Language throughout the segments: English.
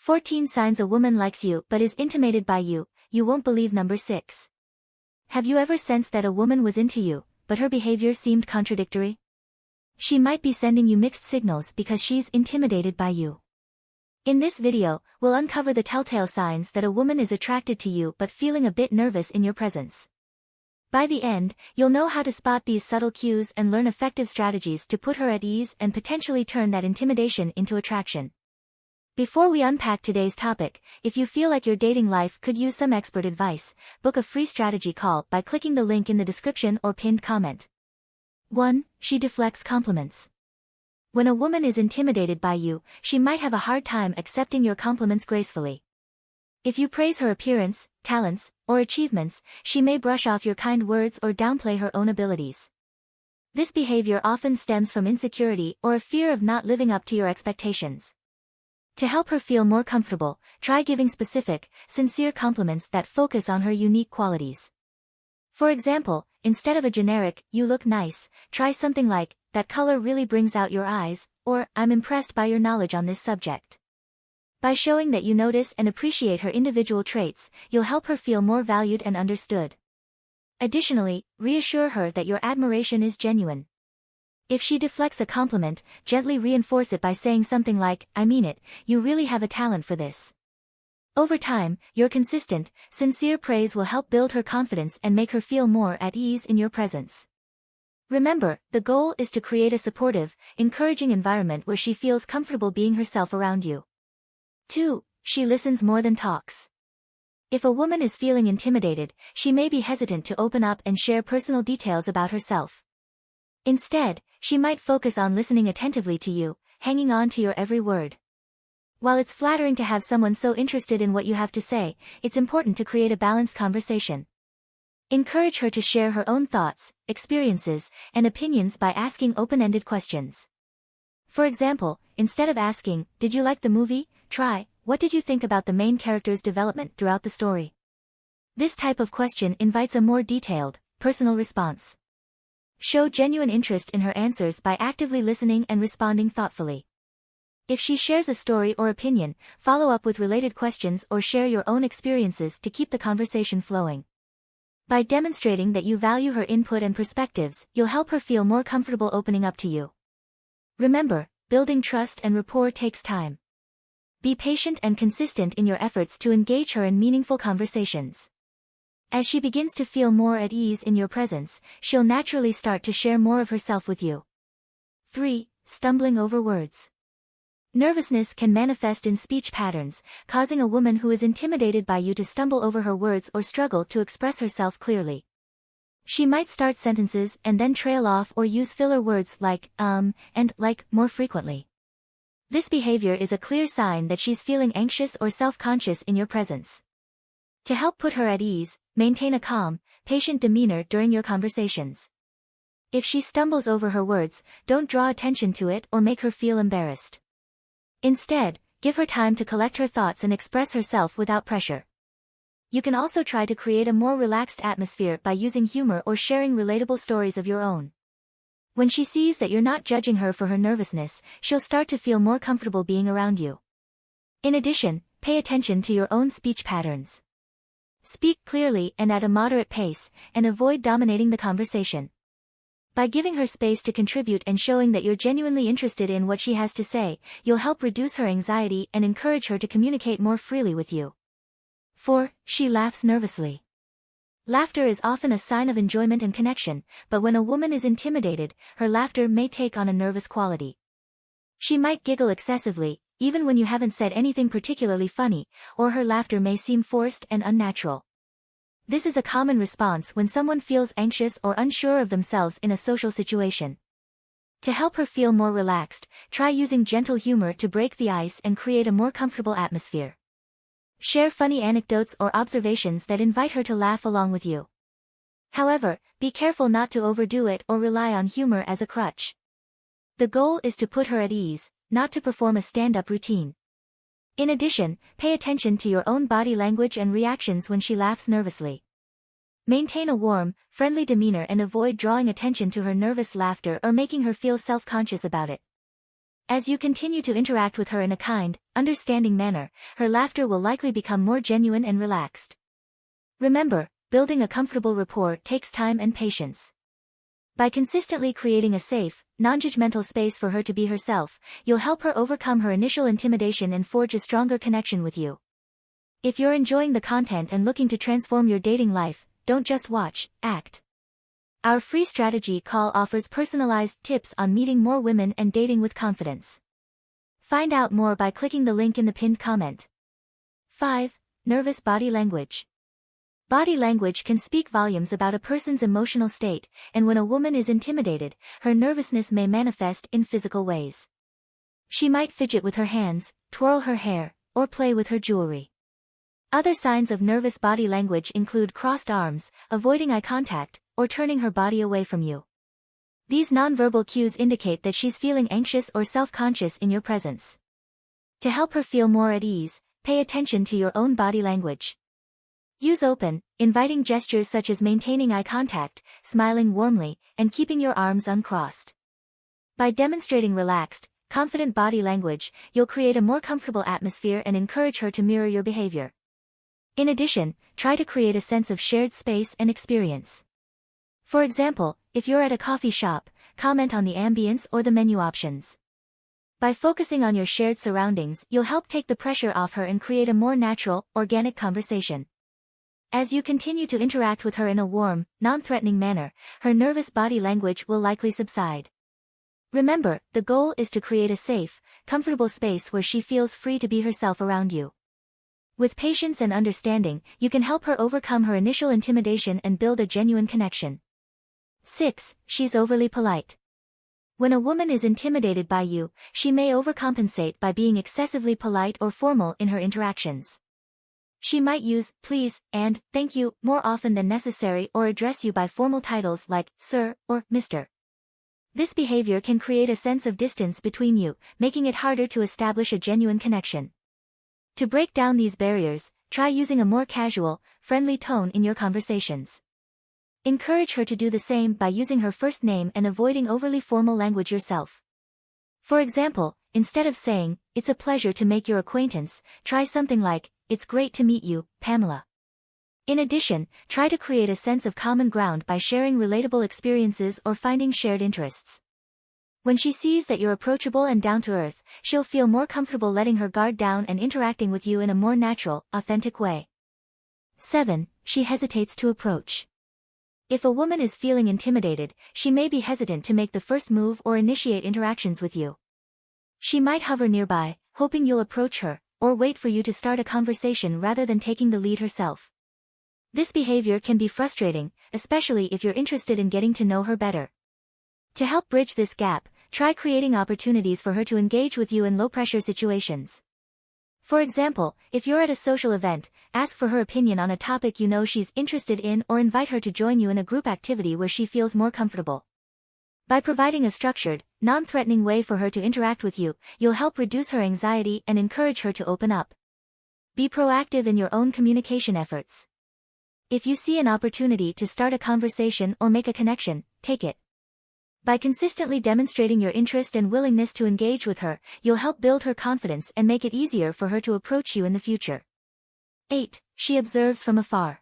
14 signs a woman likes you but is intimidated by you. You won't believe number 6. Have you ever sensed that a woman was into you, but her behavior seemed contradictory? She might be sending you mixed signals because she's intimidated by you. In this video, we'll uncover the telltale signs that a woman is attracted to you but feeling a bit nervous in your presence. By the end, you'll know how to spot these subtle cues and learn effective strategies to put her at ease and potentially turn that intimidation into attraction. Before we unpack today's topic, if you feel like your dating life could use some expert advice, book a free strategy call by clicking the link in the description or pinned comment. 1. She deflects compliments. When a woman is intimidated by you, she might have a hard time accepting your compliments gracefully. If you praise her appearance, talents, or achievements, she may brush off your kind words or downplay her own abilities. This behavior often stems from insecurity or a fear of not living up to your expectations. To help her feel more comfortable, try giving specific, sincere compliments that focus on her unique qualities. For example, instead of a generic, "You look nice," try something like, "That color really brings out your eyes," or, "I'm impressed by your knowledge on this subject." By showing that you notice and appreciate her individual traits, you'll help her feel more valued and understood. Additionally, reassure her that your admiration is genuine. If she deflects a compliment, gently reinforce it by saying something like, "I mean it, you really have a talent for this." Over time, your consistent, sincere praise will help build her confidence and make her feel more at ease in your presence. Remember, the goal is to create a supportive, encouraging environment where she feels comfortable being herself around you. 2. She listens more than talks. If a woman is feeling intimidated, she may be hesitant to open up and share personal details about herself. Instead, she might focus on listening attentively to you, hanging on to your every word. While it's flattering to have someone so interested in what you have to say, it's important to create a balanced conversation. Encourage her to share her own thoughts, experiences, and opinions by asking open-ended questions. For example, instead of asking, "Did you like the movie?" try, "What did you think about the main character's development throughout the story?" This type of question invites a more detailed, personal response. Show genuine interest in her answers by actively listening and responding thoughtfully. If she shares a story or opinion, follow up with related questions or share your own experiences to keep the conversation flowing. By demonstrating that you value her input and perspectives, you'll help her feel more comfortable opening up to you. Remember, building trust and rapport takes time. Be patient and consistent in your efforts to engage her in meaningful conversations. As she begins to feel more at ease in your presence, she'll naturally start to share more of herself with you. 3. Stumbling over words. Nervousness can manifest in speech patterns, causing a woman who is intimidated by you to stumble over her words or struggle to express herself clearly. She might start sentences and then trail off or use filler words like, and like more frequently. This behavior is a clear sign that she's feeling anxious or self-conscious in your presence. To help put her at ease, maintain a calm, patient demeanor during your conversations. If she stumbles over her words, don't draw attention to it or make her feel embarrassed. Instead, give her time to collect her thoughts and express herself without pressure. You can also try to create a more relaxed atmosphere by using humor or sharing relatable stories of your own. When she sees that you're not judging her for her nervousness, she'll start to feel more comfortable being around you. In addition, pay attention to your own speech patterns. Speak clearly and at a moderate pace, and avoid dominating the conversation. By giving her space to contribute and showing that you're genuinely interested in what she has to say, you'll help reduce her anxiety and encourage her to communicate more freely with you. 4. She laughs nervously. Laughter is often a sign of enjoyment and connection, but when a woman is intimidated, her laughter may take on a nervous quality. She might giggle excessively, even when you haven't said anything particularly funny, or her laughter may seem forced and unnatural. This is a common response when someone feels anxious or unsure of themselves in a social situation. To help her feel more relaxed, try using gentle humor to break the ice and create a more comfortable atmosphere. Share funny anecdotes or observations that invite her to laugh along with you. However, be careful not to overdo it or rely on humor as a crutch. The goal is to put her at ease, not to perform a stand-up routine. In addition, pay attention to your own body language and reactions when she laughs nervously. Maintain a warm, friendly demeanor and avoid drawing attention to her nervous laughter or making her feel self-conscious about it. As you continue to interact with her in a kind, understanding manner, her laughter will likely become more genuine and relaxed. Remember, building a comfortable rapport takes time and patience. By consistently creating a safe, non-judgmental space for her to be herself, you'll help her overcome her initial intimidation and forge a stronger connection with you. If you're enjoying the content and looking to transform your dating life, don't just watch, act. Our free strategy call offers personalized tips on meeting more women and dating with confidence. Find out more by clicking the link in the pinned comment. 5. Nervous body language. Body language can speak volumes about a person's emotional state, and when a woman is intimidated, her nervousness may manifest in physical ways. She might fidget with her hands, twirl her hair, or play with her jewelry. Other signs of nervous body language include crossed arms, avoiding eye contact, or turning her body away from you. These nonverbal cues indicate that she's feeling anxious or self-conscious in your presence. To help her feel more at ease, pay attention to your own body language. Use open, inviting gestures such as maintaining eye contact, smiling warmly, and keeping your arms uncrossed. By demonstrating relaxed, confident body language, you'll create a more comfortable atmosphere and encourage her to mirror your behavior. In addition, try to create a sense of shared space and experience. For example, if you're at a coffee shop, comment on the ambience or the menu options. By focusing on your shared surroundings, you'll help take the pressure off her and create a more natural, organic conversation. As you continue to interact with her in a warm, non-threatening manner, her nervous body language will likely subside. Remember, the goal is to create a safe, comfortable space where she feels free to be herself around you. With patience and understanding, you can help her overcome her initial intimidation and build a genuine connection. 6. She's overly polite. When a woman is intimidated by you, she may overcompensate by being excessively polite or formal in her interactions. She might use please and thank you more often than necessary or address you by formal titles like sir or Mr. This behavior can create a sense of distance between you, making it harder to establish a genuine connection. To break down these barriers, try using a more casual, friendly tone in your conversations. Encourage her to do the same by using her first name and avoiding overly formal language yourself. For example, instead of saying, "It's a pleasure to make your acquaintance," try something like, "It's great to meet you, Pamela." In addition, try to create a sense of common ground by sharing relatable experiences or finding shared interests. When she sees that you're approachable and down-to-earth, she'll feel more comfortable letting her guard down and interacting with you in a more natural, authentic way. 7. She hesitates to approach. If a woman is feeling intimidated, she may be hesitant to make the first move or initiate interactions with you. She might hover nearby, hoping you'll approach her, or wait for you to start a conversation rather than taking the lead herself. This behavior can be frustrating, especially if you're interested in getting to know her better. To help bridge this gap, try creating opportunities for her to engage with you in low-pressure situations. For example, if you're at a social event, ask for her opinion on a topic you know she's interested in or invite her to join you in a group activity where she feels more comfortable. By providing a structured, non-threatening way for her to interact with you, you'll help reduce her anxiety and encourage her to open up. Be proactive in your own communication efforts. If you see an opportunity to start a conversation or make a connection, take it. By consistently demonstrating your interest and willingness to engage with her, you'll help build her confidence and make it easier for her to approach you in the future. 8. She observes from afar.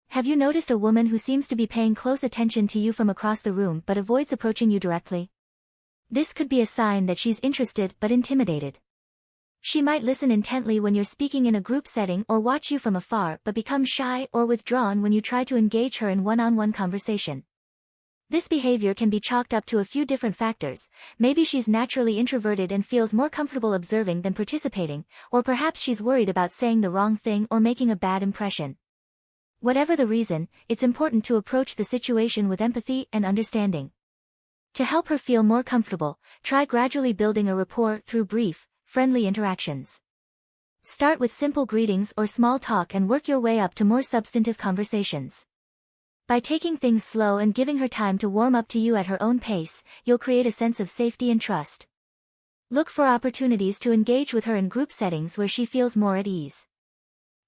Have you noticed a woman who seems to be paying close attention to you from across the room but avoids approaching you directly? This could be a sign that she's interested but intimidated. She might listen intently when you're speaking in a group setting or watch you from afar but become shy or withdrawn when you try to engage her in one-on-one conversation. This behavior can be chalked up to a few different factors. Maybe she's naturally introverted and feels more comfortable observing than participating, or perhaps she's worried about saying the wrong thing or making a bad impression. Whatever the reason, it's important to approach the situation with empathy and understanding. To help her feel more comfortable, try gradually building a rapport through brief, friendly interactions. Start with simple greetings or small talk and work your way up to more substantive conversations. By taking things slow and giving her time to warm up to you at her own pace, you'll create a sense of safety and trust. Look for opportunities to engage with her in group settings where she feels more at ease.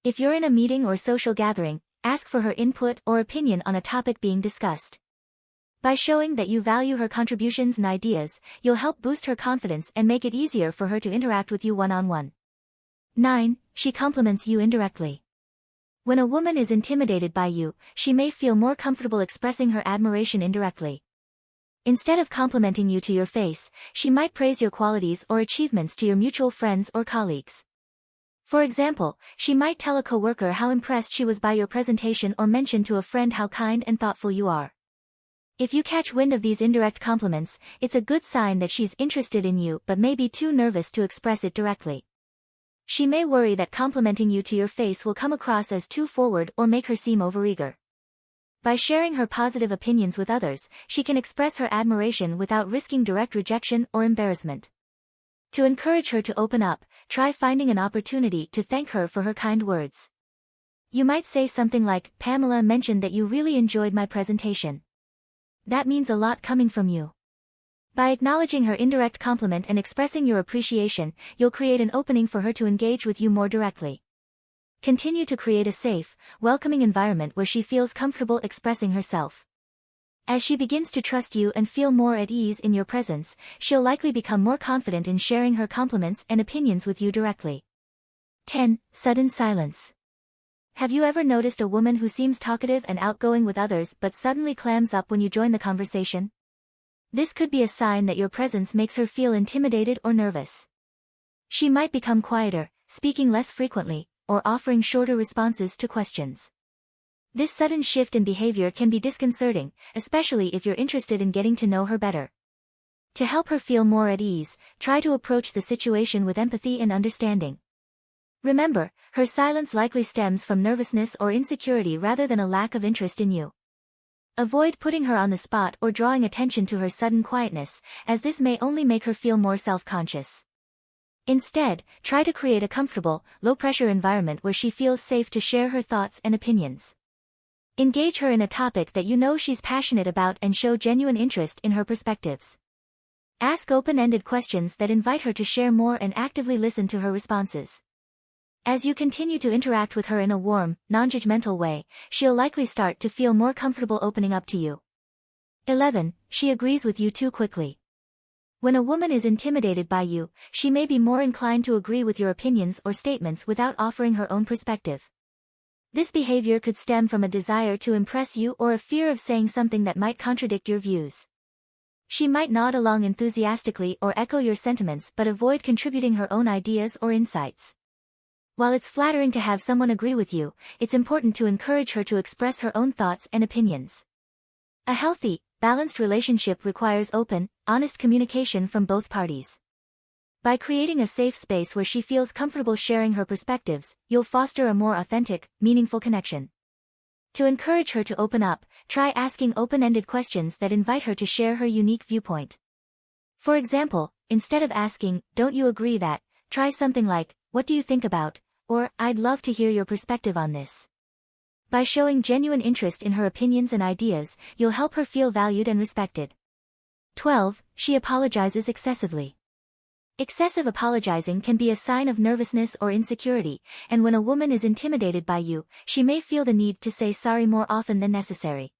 If you're in a meeting or social gathering, ask for her input or opinion on a topic being discussed. By showing that you value her contributions and ideas, you'll help boost her confidence and make it easier for her to interact with you one-on-one. 9. She compliments you indirectly. When a woman is intimidated by you, she may feel more comfortable expressing her admiration indirectly. Instead of complimenting you to your face, she might praise your qualities or achievements to your mutual friends or colleagues. For example, she might tell a coworker how impressed she was by your presentation or mention to a friend how kind and thoughtful you are. If you catch wind of these indirect compliments, it's a good sign that she's interested in you but may be too nervous to express it directly. She may worry that complimenting you to your face will come across as too forward or make her seem overeager. By sharing her positive opinions with others, she can express her admiration without risking direct rejection or embarrassment. To encourage her to open up, try finding an opportunity to thank her for her kind words. You might say something like, "Pamela mentioned that you really enjoyed my presentation. That means a lot coming from you." By acknowledging her indirect compliment and expressing your appreciation, you'll create an opening for her to engage with you more directly. Continue to create a safe, welcoming environment where she feels comfortable expressing herself. As she begins to trust you and feel more at ease in your presence, she'll likely become more confident in sharing her compliments and opinions with you directly. 10. Sudden silence. Have you ever noticed a woman who seems talkative and outgoing with others but suddenly clams up when you join the conversation? This could be a sign that your presence makes her feel intimidated or nervous. She might become quieter, speaking less frequently, or offering shorter responses to questions. This sudden shift in behavior can be disconcerting, especially if you're interested in getting to know her better. To help her feel more at ease, try to approach the situation with empathy and understanding. Remember, her silence likely stems from nervousness or insecurity rather than a lack of interest in you. Avoid putting her on the spot or drawing attention to her sudden quietness, as this may only make her feel more self-conscious. Instead, try to create a comfortable, low-pressure environment where she feels safe to share her thoughts and opinions. Engage her in a topic that you know she's passionate about and show genuine interest in her perspectives. Ask open-ended questions that invite her to share more and actively listen to her responses. As you continue to interact with her in a warm, non-judgmental way, she'll likely start to feel more comfortable opening up to you. 11. She agrees with you too quickly. When a woman is intimidated by you, she may be more inclined to agree with your opinions or statements without offering her own perspective. This behavior could stem from a desire to impress you or a fear of saying something that might contradict your views. She might nod along enthusiastically or echo your sentiments but avoid contributing her own ideas or insights. While it's flattering to have someone agree with you, it's important to encourage her to express her own thoughts and opinions. A healthy, balanced relationship requires open, honest communication from both parties. By creating a safe space where she feels comfortable sharing her perspectives, you'll foster a more authentic, meaningful connection. To encourage her to open up, try asking open-ended questions that invite her to share her unique viewpoint. For example, instead of asking, "Don't you agree that?" try something like, "What do you think about?" or "I'd love to hear your perspective on this." By showing genuine interest in her opinions and ideas, you'll help her feel valued and respected. 12. She apologizes excessively. Excessive apologizing can be a sign of nervousness or insecurity, and when a woman is intimidated by you, she may feel the need to say sorry more often than necessary.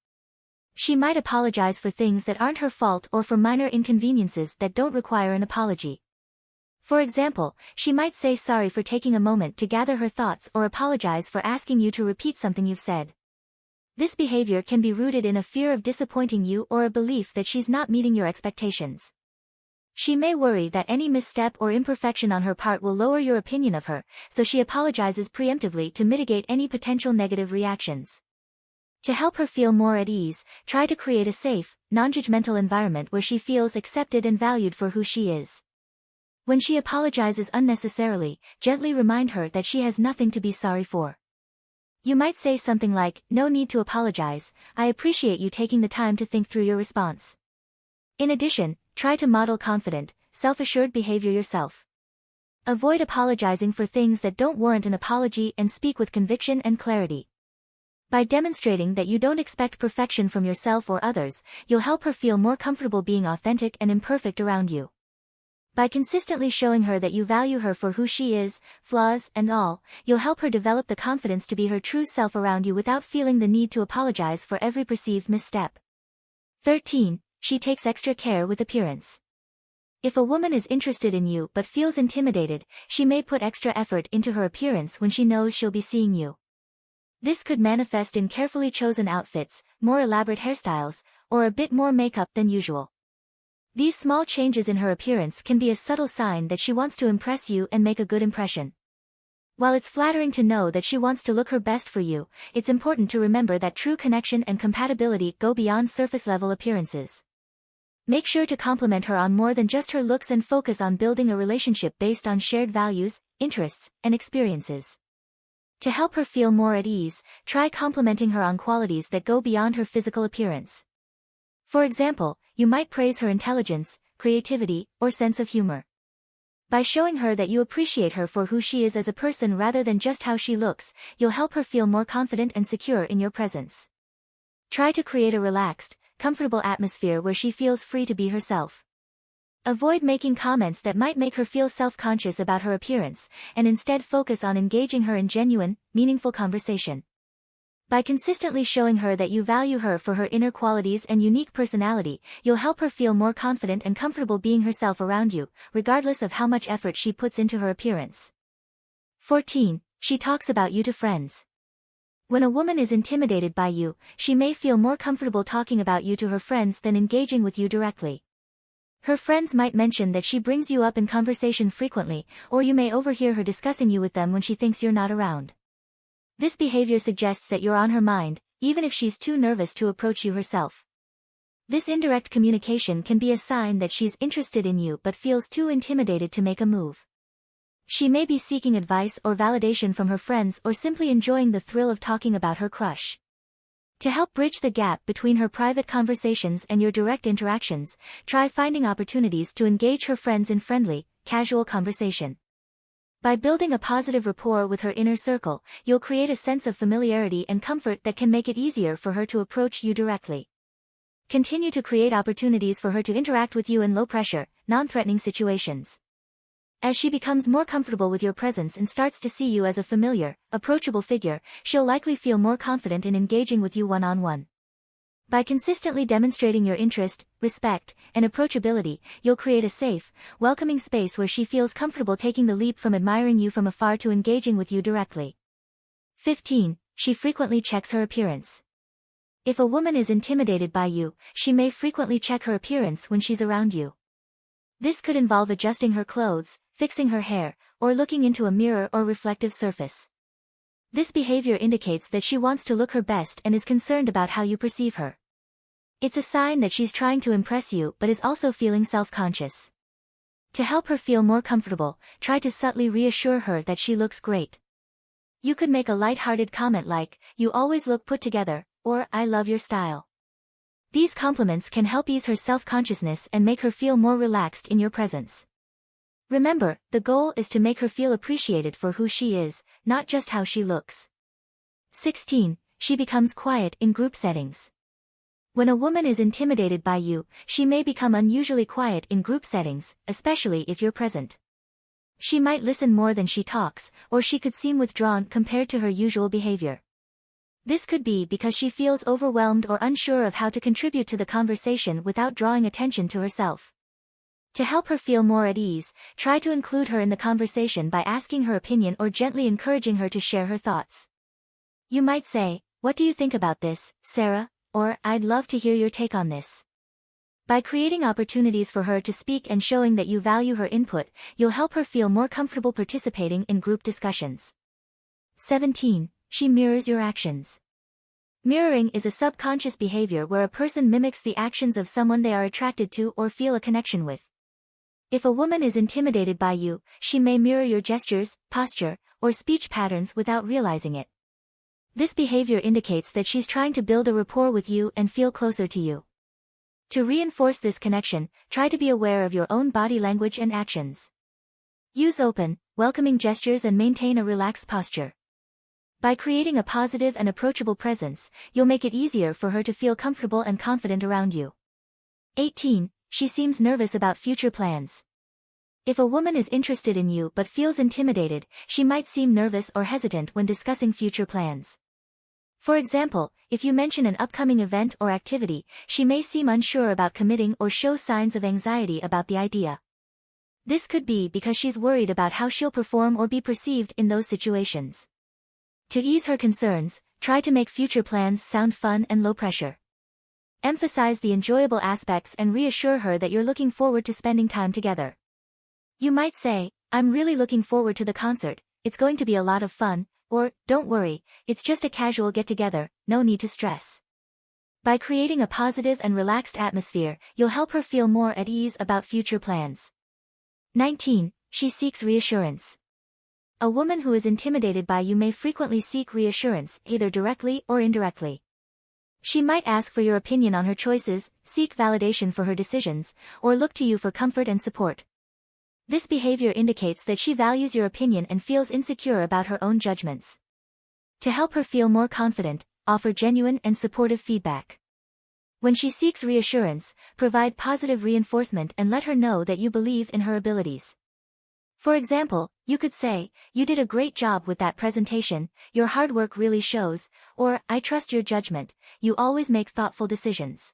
She might apologize for things that aren't her fault or for minor inconveniences that don't require an apology. For example, she might say sorry for taking a moment to gather her thoughts or apologize for asking you to repeat something you've said. This behavior can be rooted in a fear of disappointing you or a belief that she's not meeting your expectations. She may worry that any misstep or imperfection on her part will lower your opinion of her, so she apologizes preemptively to mitigate any potential negative reactions. To help her feel more at ease, try to create a safe, non-judgmental environment where she feels accepted and valued for who she is. When she apologizes unnecessarily, gently remind her that she has nothing to be sorry for. You might say something like, "No need to apologize, I appreciate you taking the time to think through your response." In addition, try to model confident, self-assured behavior yourself. Avoid apologizing for things that don't warrant an apology and speak with conviction and clarity. By demonstrating that you don't expect perfection from yourself or others, you'll help her feel more comfortable being authentic and imperfect around you. By consistently showing her that you value her for who she is, flaws and all, you'll help her develop the confidence to be her true self around you without feeling the need to apologize for every perceived misstep. 13. She takes extra care with appearance. If a woman is interested in you but feels intimidated, she may put extra effort into her appearance when she knows she'll be seeing you. This could manifest in carefully chosen outfits, more elaborate hairstyles, or a bit more makeup than usual. These small changes in her appearance can be a subtle sign that she wants to impress you and make a good impression. While it's flattering to know that she wants to look her best for you, it's important to remember that true connection and compatibility go beyond surface-level appearances. Make sure to compliment her on more than just her looks and focus on building a relationship based on shared values, interests, and experiences. To help her feel more at ease, try complimenting her on qualities that go beyond her physical appearance. For example, you might praise her intelligence, creativity, or sense of humor. By showing her that you appreciate her for who she is as a person rather than just how she looks, you'll help her feel more confident and secure in your presence. Try to create a relaxed, comfortable atmosphere where she feels free to be herself. Avoid making comments that might make her feel self-conscious about her appearance, and instead focus on engaging her in genuine, meaningful conversation. By consistently showing her that you value her for her inner qualities and unique personality, you'll help her feel more confident and comfortable being herself around you, regardless of how much effort she puts into her appearance. 14. She talks about you to friends. When a woman is intimidated by you, she may feel more comfortable talking about you to her friends than engaging with you directly. Her friends might mention that she brings you up in conversation frequently, or you may overhear her discussing you with them when she thinks you're not around. This behavior suggests that you're on her mind, even if she's too nervous to approach you herself. This indirect communication can be a sign that she's interested in you but feels too intimidated to make a move. She may be seeking advice or validation from her friends or simply enjoying the thrill of talking about her crush. To help bridge the gap between her private conversations and your direct interactions, try finding opportunities to engage her friends in friendly, casual conversation. By building a positive rapport with her inner circle, you'll create a sense of familiarity and comfort that can make it easier for her to approach you directly. Continue to create opportunities for her to interact with you in low-pressure, non-threatening situations. As she becomes more comfortable with your presence and starts to see you as a familiar, approachable figure, she'll likely feel more confident in engaging with you one-on-one. By consistently demonstrating your interest, respect, and approachability, you'll create a safe, welcoming space where she feels comfortable taking the leap from admiring you from afar to engaging with you directly. 15. She frequently checks her appearance. If a woman is intimidated by you, she may frequently check her appearance when she's around you. This could involve adjusting her clothes, fixing her hair, or looking into a mirror or reflective surface. This behavior indicates that she wants to look her best and is concerned about how you perceive her. It's a sign that she's trying to impress you but is also feeling self-conscious. To help her feel more comfortable, try to subtly reassure her that she looks great. You could make a light-hearted comment like, "You always look put together," or "I love your style." These compliments can help ease her self-consciousness and make her feel more relaxed in your presence. Remember, the goal is to make her feel appreciated for who she is, not just how she looks. 16. She becomes quiet in group settings. When a woman is intimidated by you, she may become unusually quiet in group settings, especially if you're present. She might listen more than she talks, or she could seem withdrawn compared to her usual behavior. This could be because she feels overwhelmed or unsure of how to contribute to the conversation without drawing attention to herself. To help her feel more at ease, try to include her in the conversation by asking her opinion or gently encouraging her to share her thoughts. You might say, "What do you think about this, Sarah?" or "I'd love to hear your take on this." By creating opportunities for her to speak and showing that you value her input, you'll help her feel more comfortable participating in group discussions. 17. She mirrors your actions. Mirroring is a subconscious behavior where a person mimics the actions of someone they are attracted to or feel a connection with. If a woman is intimidated by you, she may mirror your gestures, posture, or speech patterns without realizing it. This behavior indicates that she's trying to build a rapport with you and feel closer to you. To reinforce this connection, try to be aware of your own body language and actions. Use open, welcoming gestures and maintain a relaxed posture. By creating a positive and approachable presence, you'll make it easier for her to feel comfortable and confident around you. 18. She seems nervous about future plans. If a woman is interested in you but feels intimidated, she might seem nervous or hesitant when discussing future plans. For example, if you mention an upcoming event or activity, she may seem unsure about committing or show signs of anxiety about the idea. This could be because she's worried about how she'll perform or be perceived in those situations. To ease her concerns, try to make future plans sound fun and low pressure. Emphasize the enjoyable aspects and reassure her that you're looking forward to spending time together. You might say, "I'm really looking forward to the concert, it's going to be a lot of fun," or, "Don't worry, it's just a casual get-together, no need to stress." By creating a positive and relaxed atmosphere, you'll help her feel more at ease about future plans. 19. She seeks reassurance. A woman who is intimidated by you may frequently seek reassurance, either directly or indirectly. She might ask for your opinion on her choices, seek validation for her decisions, or look to you for comfort and support. This behavior indicates that she values your opinion and feels insecure about her own judgments. To help her feel more confident, offer genuine and supportive feedback. When she seeks reassurance, provide positive reinforcement and let her know that you believe in her abilities. For example, you could say, "You did a great job with that presentation, your hard work really shows," or, "I trust your judgment, you always make thoughtful decisions."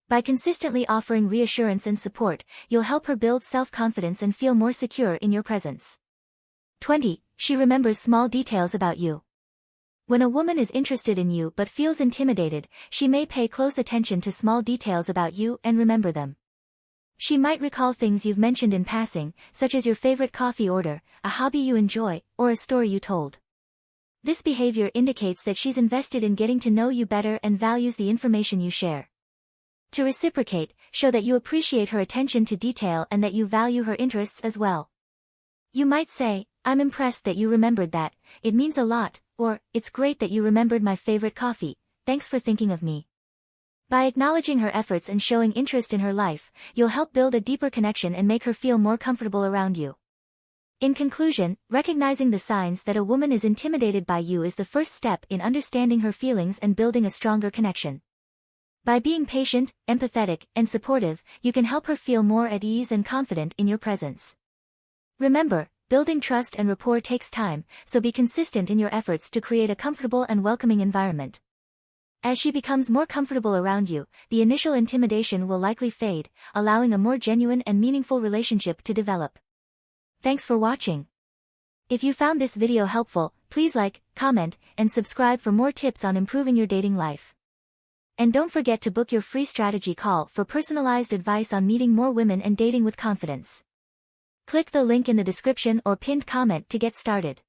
By consistently offering reassurance and support, you'll help her build self-confidence and feel more secure in your presence. 20. She remembers small details about you. When a woman is interested in you but feels intimidated, she may pay close attention to small details about you and remember them. She might recall things you've mentioned in passing, such as your favorite coffee order, a hobby you enjoy, or a story you told. This behavior indicates that she's invested in getting to know you better and values the information you share. To reciprocate, show that you appreciate her attention to detail and that you value her interests as well. You might say, "I'm impressed that you remembered that, it means a lot," or, "It's great that you remembered my favorite coffee, thanks for thinking of me." By acknowledging her efforts and showing interest in her life, you'll help build a deeper connection and make her feel more comfortable around you. In conclusion, recognizing the signs that a woman is intimidated by you is the first step in understanding her feelings and building a stronger connection. By being patient, empathetic, and supportive, you can help her feel more at ease and confident in your presence. Remember, building trust and rapport takes time, so be consistent in your efforts to create a comfortable and welcoming environment. As she becomes more comfortable around you, the initial intimidation will likely fade, allowing a more genuine and meaningful relationship to develop. Thanks for watching. If you found this video helpful, please like, comment, and subscribe for more tips on improving your dating life. And don't forget to book your free strategy call for personalized advice on meeting more women and dating with confidence. Click the link in the description or pinned comment to get started.